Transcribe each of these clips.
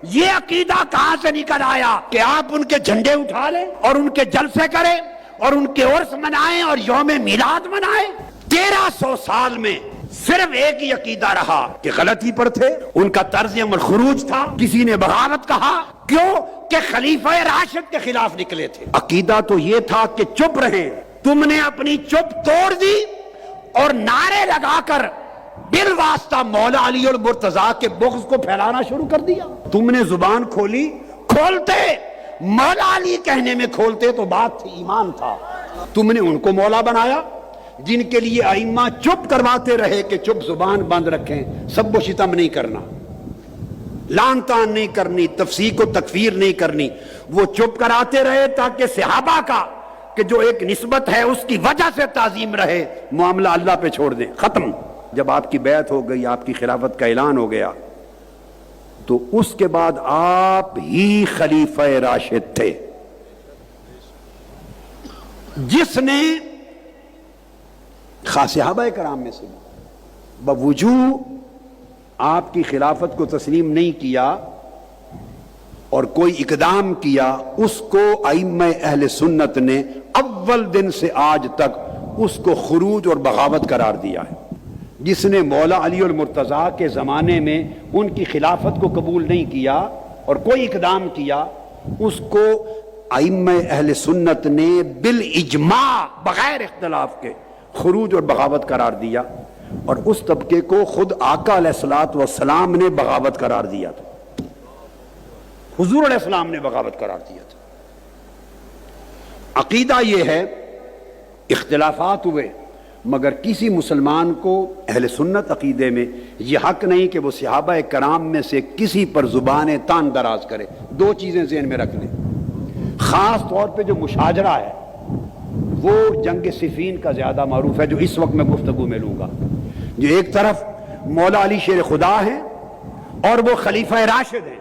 یہ عقیدہ کہاں سے نکل آیا کہ آپ ان کے جھنڈے اٹھا لیں اور ان کے جلسے کریں اور ان کے عرس منائیں اور یوم میلاد منائیں؟ 1300 سال میں صرف ایک ہی عقیدہ رہا کہ غلطی پر تھے، ان کا طرز عمل خروج تھا، کسی نے بغاوت کہا، کیوں کہ خلیفہ راشد کے خلاف نکلے تھے۔ عقیدہ تو یہ تھا کہ چپ رہیں، تم نے اپنی چپ توڑ دی اور نعرے لگا کر بالواسطہ مولا علی المرتضیٰ کے بغض کو پھیلانا شروع کر دیا۔ تم نے زبان کھولی، کھولتے مولا علی کہنے میں کھولتے تو بات تھی، ایمان تھا۔ تم نے ان کو مولا بنایا جن کے لیے ائمہ چپ کرواتے رہے کہ چپ زبان بند رکھیں، سب و شتم نہیں کرنا، لان تان نہیں کرنی، تفسیق و تکفیر نہیں کرنی۔ وہ چپ کراتے رہے تاکہ صحابہ کا کہ جو ایک نسبت ہے اس کی وجہ سے تعظیم رہے، معاملہ اللہ پہ چھوڑ دیں، ختم۔ جب آپ کی بیعت ہو گئی، آپ کی خلافت کا اعلان ہو گیا، تو اس کے بعد آپ ہی خلیفہ راشد تھے جس نے خاص صحابہ کرام میں سے بوجوہ آپ کی خلافت کو تسلیم نہیں کیا اور کوئی اقدام کیا، اس کو ائمہ اہل سنت نے اول دن سے آج تک اس کو خروج اور بغاوت قرار دیا ہے۔ جس نے مولا علی المرتضیٰ کے زمانے میں ان کی خلافت کو قبول نہیں کیا اور کوئی اقدام کیا، اس کو ائمہ اہل سنت نے بالاجماع بغیر اختلاف کے خروج اور بغاوت قرار دیا، اور اس طبقے کو خود آقا علیہ الصلوۃ والسلام نے بغاوت قرار دیا تھا، حضور علیہ السلام نے بغاوت قرار دیا تھا۔ عقیدہ یہ ہے، اختلافات ہوئے مگر کسی مسلمان کو اہل سنت عقیدے میں یہ حق نہیں کہ وہ صحابہ کرام میں سے کسی پر زبان تان دراز کرے۔ دو چیزیں ذہن میں رکھ لیں، خاص طور پہ جو مشاجرہ ہے وہ جنگ صفین کا زیادہ معروف ہے، جو اس وقت میں گفتگو میں لوں گا۔ جو ایک طرف مولا علی شیر خدا ہیں اور وہ خلیفہ راشد ہیں،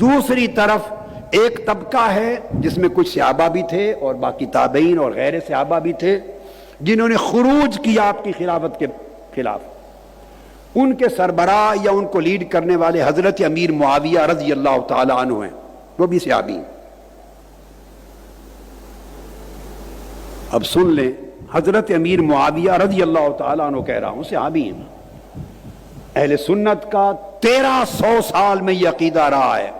دوسری طرف ایک طبقہ ہے جس میں کچھ صحابہ بھی تھے اور باقی تابعین اور غیر صحابہ بھی تھے جنہوں نے خروج کیا آپ کی خلافت کے خلاف۔ ان کے سربراہ یا ان کو لیڈ کرنے والے حضرت امیر معاویہ رضی اللہ تعالی عنہ ہیں، وہ بھی صحابی ہیں۔ اب سن لیں، حضرت امیر معاویہ رضی اللہ تعالیٰ عنہ کہہ رہا ہوں، صحابی ہیں۔ اہل سنت کا 1300 سال میں یہ عقیدہ رہا ہے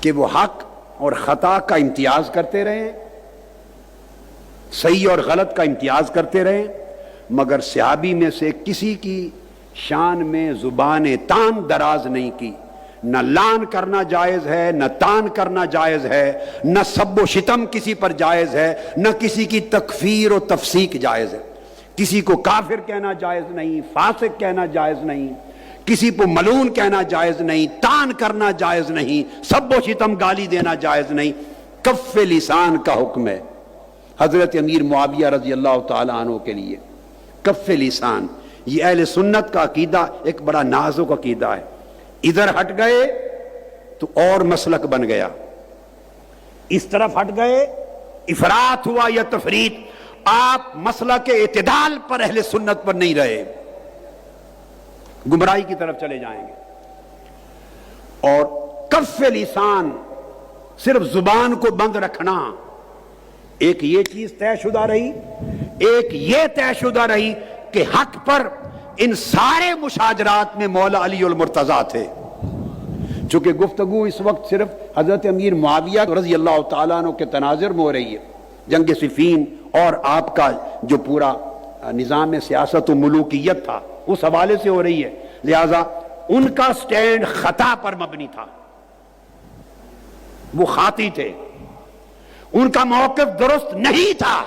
کہ وہ حق اور خطا کا امتیاز کرتے رہے، صحیح اور غلط کا امتیاز کرتے رہے، مگر صحابی میں سے کسی کی شان میں زبان تان دراز نہیں کی۔ نہ لان کرنا جائز ہے، نہ تان کرنا جائز ہے، نہ سب و شتم کسی پر جائز ہے، نہ کسی کی تکفیر و تفسیق جائز ہے۔ کسی کو کافر کہنا جائز نہیں، فاسق کہنا جائز نہیں، کسی کو ملعون کہنا جائز نہیں، تان کرنا جائز نہیں، سب و شتم گالی دینا جائز نہیں۔ کف لسان کا حکم ہے حضرت امیر معاویہ رضی اللہ تعالی عنہ کے لیے۔ کف لسان، یہ اہل سنت کا عقیدہ ایک بڑا نازک عقیدہ ہے۔ ادھر ہٹ گئے تو اور مسلک بن گیا، اس طرف ہٹ گئے افراط ہوا یا تفریط، آپ مسلک اعتدال پر اہل سنت پر نہیں رہے، گمراہی کی طرف چلے جائیں گے۔ اور کف لسان، صرف زبان کو بند رکھنا، ایک یہ چیز طے شدہ رہی، ایک یہ طے شدہ رہی کہ حق پر ان سارے مشاجرات میں مولا علی المرتضیٰ تھے۔ چونکہ گفتگو اس وقت صرف حضرت امیر معاویہ رضی اللہ تعالیٰ عنہ کے تناظر میں ہو رہی ہے، جنگ صفین اور آپ کا جو پورا نظام سیاست و ملوکیت تھا اس حوالے سے ہو رہی ہے، لہذا ان کا سٹینڈ خطا پر مبنی تھا، وہ خاطی تھے، ان کا موقف درست نہیں تھا۔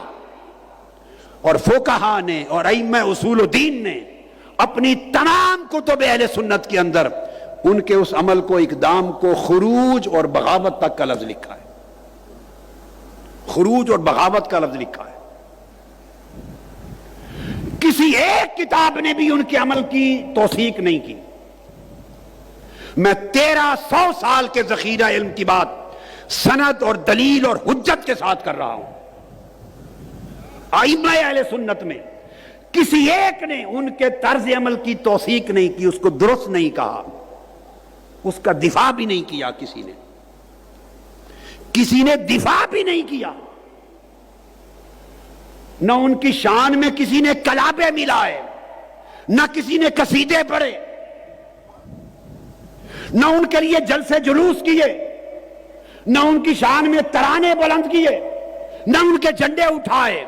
اور فقہا نے اور ائمہ اصول الدین نے اپنی تمام کتب اہل سنت کے اندر ان کے اس عمل کو، اقدام کو خروج اور بغاوت تک کا لفظ لکھا ہے، خروج اور بغاوت کا لفظ لکھا ہے۔ کسی ایک کتاب نے بھی ان کے عمل کی توثیق نہیں کی۔ میں 1300 سال کے ذخیرہ علم کی بات سند اور دلیل اور حجت کے ساتھ کر رہا ہوں۔ ائمہ اہل سنت میں کسی ایک نے ان کے طرز عمل کی توثیق نہیں کی، اس کو درست نہیں کہا، اس کا دفاع بھی نہیں کیا، کسی نے دفاع بھی نہیں کیا، نہ ان کی شان میں کسی نے کلابے ملائے، نہ کسی نے قصیدے پڑھے، نہ ان کے لیے جلسے جلوس کیے، نہ ان کی شان میں ترانے بلند کیے، نہ ان کے جھنڈے اٹھائے،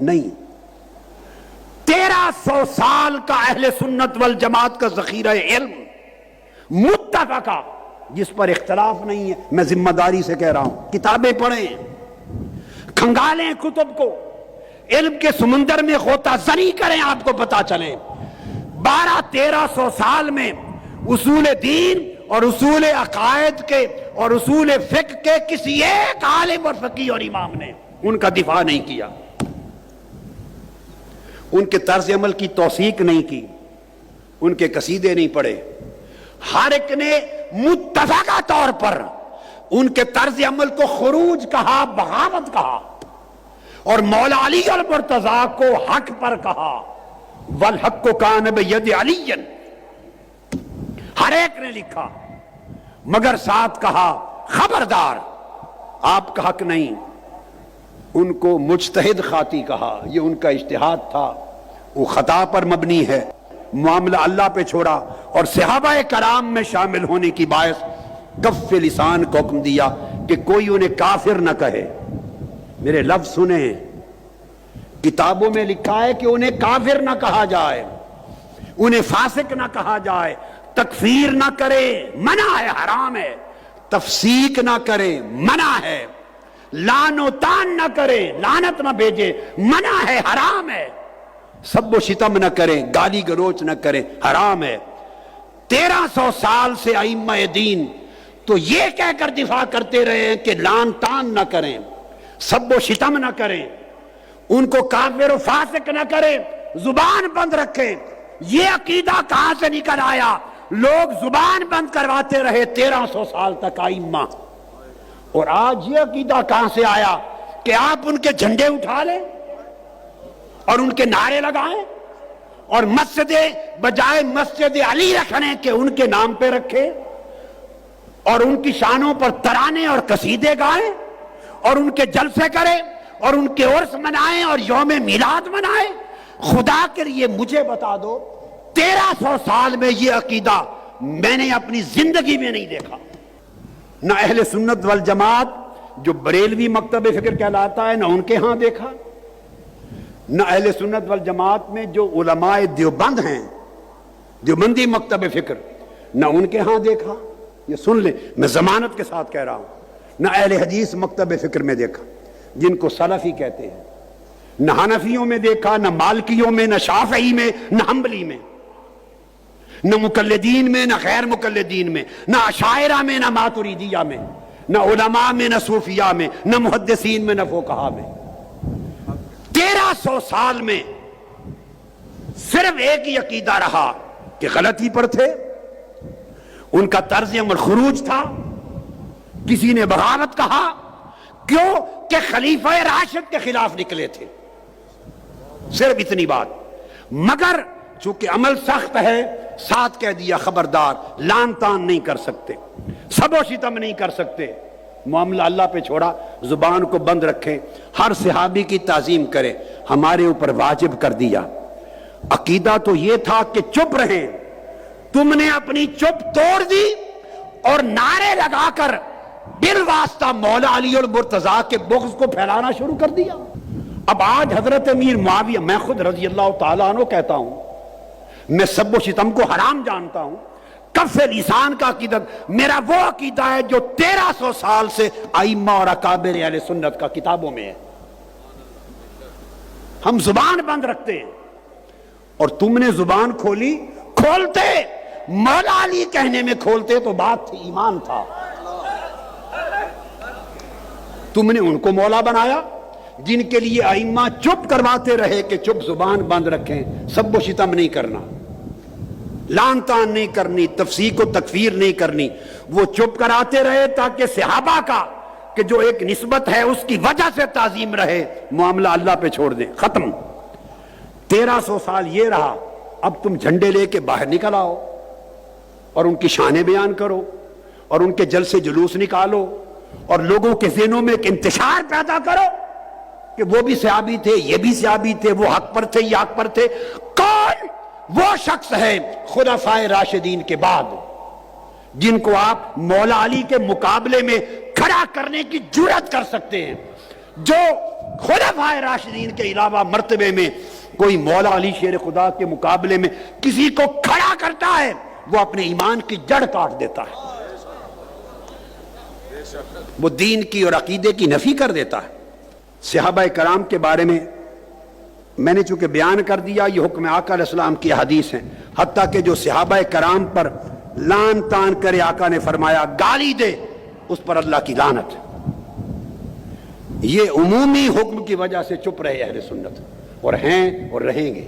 نہیں۔ 1300 سال کا اہل سنت والجماعت کا ذخیرہ علم متفقہ، جس پر اختلاف نہیں ہے، میں ذمہ داری سے کہہ رہا ہوں، کتابیں پڑھیں، کھنگالیں کتب کو، علم کے سمندر میں غوطہ زنی کریں، آپ کو پتا چلے 1200-1300 سال میں اصول دین اور اصول عقائد کے اور اصول فقہ کے کسی ایک عالم اور فقیہ اور امام نے ان کا دفاع نہیں کیا، ان کے طرز عمل کی توثیق نہیں کی، ان کے قصیدے نہیں پڑھے۔ ہر ایک نے متفقہ طور پر ان کے طرز عمل کو خروج کہا، بغاوت کہا، اور مولا علی المرتضیٰ کو حق پر کہا، والحق کان بید علی، ہر ایک نے لکھا، مگر ساتھ کہا خبردار آپ کا حق نہیں۔ ان کو مجتہد خاطی کہا، یہ ان کا اجتہاد تھا، وہ خطا پر مبنی ہے، معاملہ اللہ پہ چھوڑا، اور صحابہ کرام میں شامل ہونے کی باعث کف لسان کو حکم دیا کہ کوئی انہیں کافر نہ کہے۔ میرے لفظ سنیں، کتابوں میں لکھا ہے کہ انہیں کافر نہ کہا جائے، انہیں فاسق نہ کہا جائے، تکفیر نہ کرے، منع ہے، حرام ہے، تفسیق نہ کرے، منع ہے، لعن و طعن نہ کرے، لعنت نہ بھیجے، منع ہے، حرام ہے، سب و شتم نہ کریں، گالی گلوچ نہ کریں، حرام ہے۔ 1300 سال سے ائمہ دین تو یہ کہہ کر دفاع کرتے رہے ہیں کہ لعن طعن نہ کریں، سب و شتم نہ کریں، ان کو کافر و فاسق نہ کریں، زبان بند رکھیں۔ یہ عقیدہ کہاں سے نکل آیا؟ لوگ زبان بند کرواتے رہے 1300 سال تک ائمہ، اور آج یہ عقیدہ کہاں سے آیا کہ آپ ان کے جھنڈے اٹھا لیں اور ان کے نعرے لگائیں، اور مسجد بجائے مسجد علی رکھنے کے ان کے نام پہ رکھیں، اور ان کی شانوں پر ترانے اور قصیدے گائیں، اور ان کے جلسے کریں، اور ان کے عرس منائیں اور یوم میلاد منائیں۔ خدا کے لیے مجھے بتا دو، 1300 سال میں یہ عقیدہ میں نے اپنی زندگی میں نہیں دیکھا۔ نہ اہل سنت والجماعت جو بریلوی مکتب فکر کہلاتا ہے، نہ ان کے ہاں دیکھا، نہ اہل سنت والجماعت میں جو علماء دیوبند ہیں، دیوبندی مکتب فکر، نہ ان کے ہاں دیکھا۔ یہ سن لیں، میں ضمانت کے ساتھ کہہ رہا ہوں، نہ اہل حدیث مکتب فکر میں دیکھا جن کو سلفی کہتے ہیں، نہ حنفیوں میں دیکھا، نہ مالکیوں میں، نہ شافعی میں، نہ حنبلی میں، نہ مقلدین میں، نہ غیر مقلدین میں، نہ اشاعرہ میں، نہ ماتریدیہ میں، نہ علماء میں، نہ صوفیاء میں، نہ محدثین میں، نہ فقہاء میں۔ 1300 سال میں صرف ایک ہی عقیدہ رہا کہ غلطی پر تھے، ان کا طرز عمل خروج تھا، کسی نے بغاوت کہا، کیوں کہ خلیفہ راشد کے خلاف نکلے تھے، صرف اتنی بات۔ مگر چونکہ عمل سخت ہے، ساتھ کہہ دیا خبردار، لعن طعن نہیں کر سکتے، سب و شتم نہیں کر سکتے، معاملہ اللہ پہ چھوڑا، زبان کو بند رکھیں، ہر صحابی کی تعظیم کریں، ہمارے اوپر واجب کر دیا۔ عقیدہ تو یہ تھا کہ چپ رہیں، تم نے اپنی چپ توڑ دی اور نعرے لگا کر بالواسطہ مولا علی المرتضیٰ کے بغض کو پھیلانا شروع کر دیا۔ اب آج حضرت امیر معاویہ، میں خود رضی اللہ تعالیٰ عنہ کہتا ہوں، میں سب و شتم کو حرام جانتا ہوں، کف لسان کا عقیدہ میرا وہ عقیدہ ہے جو 1300 سال سے ائمہ اور اکابر اہل سنت کا کتابوں میں ہے۔ ہم زبان بند رکھتے ہیں، اور تم نے زبان کھولی، کھولتے مولا علی کہنے میں کھولتے تو بات تھی، ایمان تھا۔ تم نے ان کو مولا بنایا جن کے لیے ائمہ چپ کرواتے رہے کہ چپ، زبان بند رکھیں، سب و شتم نہیں کرنا، لعن طعن نہیں کرنی، تفسیق و تکفیر نہیں کرنی، وہ چپ کراتے رہے تاکہ صحابہ کا کہ جو ایک نسبت ہے اس کی وجہ سے تعظیم رہے، معاملہ اللہ پہ چھوڑ دیں، ختم۔ 1300 سال یہ رہا، اب تم جھنڈے لے کے باہر نکل آؤ اور ان کی شانیں بیان کرو اور ان کے جلسے جلوس نکالو اور لوگوں کے ذہنوں میں ایک انتشار پیدا کرو کہ وہ بھی صحابی تھے، یہ بھی صحابی تھے، وہ حق پر تھے، یہ حق پر تھے۔ کون وہ شخص ہے خلفائے راشدین کے بعد جن کو آپ مولا علی کے مقابلے میں کھڑا کرنے کی جرات کر سکتے ہیں؟ جو خلفائے راشدین کے علاوہ مرتبے میں کوئی مولا علی شیر خدا کے مقابلے میں کسی کو کھڑا کرتا ہے وہ اپنے ایمان کی جڑ کاٹ دیتا ہے، وہ دین کی اور عقیدے کی نفی کر دیتا ہے۔ صحابہ کرام کے بارے میں نے چونکہ بیان کر دیا، یہ حکم آقا علیہ السلام کی حدیث ہیں، حتیٰ کہ جو صحابہ کرام پر لان تان کرے، آقا نے فرمایا گالی دے، اس پر اللہ کی لعنت۔ یہ عمومی حکم کی وجہ سے چپ رہے اہل سنت، اور ہیں اور رہیں گے۔